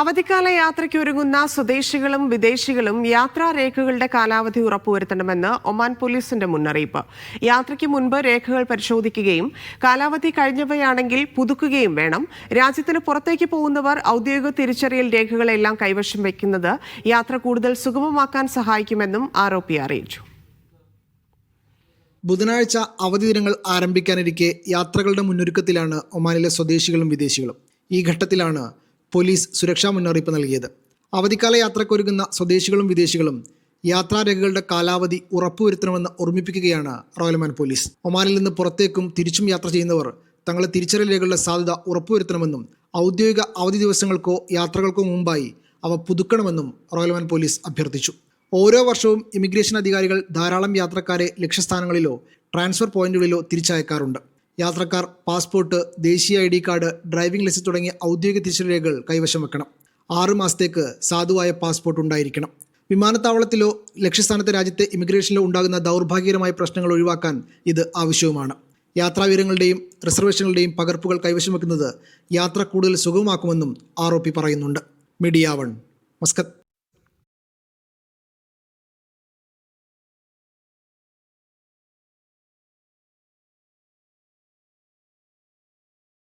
അവധിക്കാല യാത്രയ്ക്കൊരുങ്ങുന്ന സ്വദേശികളും വിദേശികളും യാത്രാരേഖകളുടെ കാലാവധി ഉറപ്പുവരുത്തണമെന്ന് ഒമാൻ പോലീസിന്റെ മുന്നറിയിപ്പ്. യാത്രയ്ക്ക് മുൻപ് രേഖകൾ പരിശോധിക്കുകയും കാലാവധി കഴിഞ്ഞവയാണെങ്കിൽ പുതുക്കുകയും വേണം. രാജ്യത്തിന് പുറത്തേക്ക് പോകുന്നവർ ഔദ്യോഗിക തിരിച്ചറിയൽ രേഖകളെല്ലാം കൈവശം വയ്ക്കുന്നത് യാത്ര കൂടുതൽ സുഗമമാക്കാൻ സഹായിക്കുമെന്നും ആർഒപി അറിയിച്ചു. ബുധനാഴ്ച അവധി ദിനങ്ങൾ ആരംഭിക്കാനിരിക്കെ യാത്രകളുടെ മുന്നൊരുക്കത്തിലാണ് ഒമാനിലെ സ്വദേശികളും വിദേശികളും. ഈ ഘട്ടത്തിലാണ് പോലീസ് സുരക്ഷാ മുന്നറിയിപ്പ് നൽകിയത്. അവധിക്കാല യാത്രക്കൊരുങ്ങുന്ന സ്വദേശികളും വിദേശികളും യാത്രാരേഖകളുടെ കാലാവധി ഉറപ്പുവരുത്തണമെന്ന് ഓർമ്മിപ്പിക്കുകയാണ് റോയൽ ഒമാൻ പോലീസ്. ഒമാനിൽ നിന്ന് പുറത്തേക്കും തിരിച്ചും യാത്ര ചെയ്യുന്നവർ തങ്ങളുടെ തിരിച്ചറിയൽ രേഖകളുടെ സാധ്യത ഉറപ്പുവരുത്തണമെന്നും ഔദ്യോഗിക അവധി ദിവസങ്ങൾക്കോ യാത്രകൾക്കോ മുമ്പായി അവ പുതുക്കണമെന്നും റോയൽ ഒമാൻ പോലീസ് അഭ്യർത്ഥിച്ചു. ഓരോ വർഷവും ഇമിഗ്രേഷൻ അധികാരികൾ ധാരാളം യാത്രക്കാരെ ലക്ഷ്യസ്ഥാനങ്ങളിലോ ട്രാൻസ്ഫർ പോയിന്റുകളിലോ തിരിച്ചയക്കാറുണ്ട്. യാത്രക്കാർ പാസ്പോർട്ട്, ദേശീയ ID കാർഡ്, ഡ്രൈവിംഗ് ലൈസൻസ് തുടങ്ങിയ ഔദ്യോഗിക തിരിച്ചറിയൽ രേഖകൾ കൈവശം വെക്കണം. 6 മാസത്തേക്ക് സാധുവായ പാസ്പോർട്ട് ഉണ്ടായിരിക്കണം. വിമാനത്താവളത്തിലോ ലക്ഷ്യസ്ഥാനത്തെ രാജ്യത്തെ ഇമിഗ്രേഷനിലോ ഉണ്ടാകുന്ന ദൗർഭാഗ്യകരമായ പ്രശ്നങ്ങൾ ഒഴിവാക്കാൻ ഇത് ആവശ്യവുമാണ്. യാത്രാവിവരങ്ങളുടെയും റിസർവേഷനുകളുടെയും പകർപ്പുകൾ കൈവശം വെക്കുന്നത് യാത്ര കൂടുതൽ സുഗമമാക്കുമെന്നും ROP പറയുന്നുണ്ട്. Media 1, Muscat.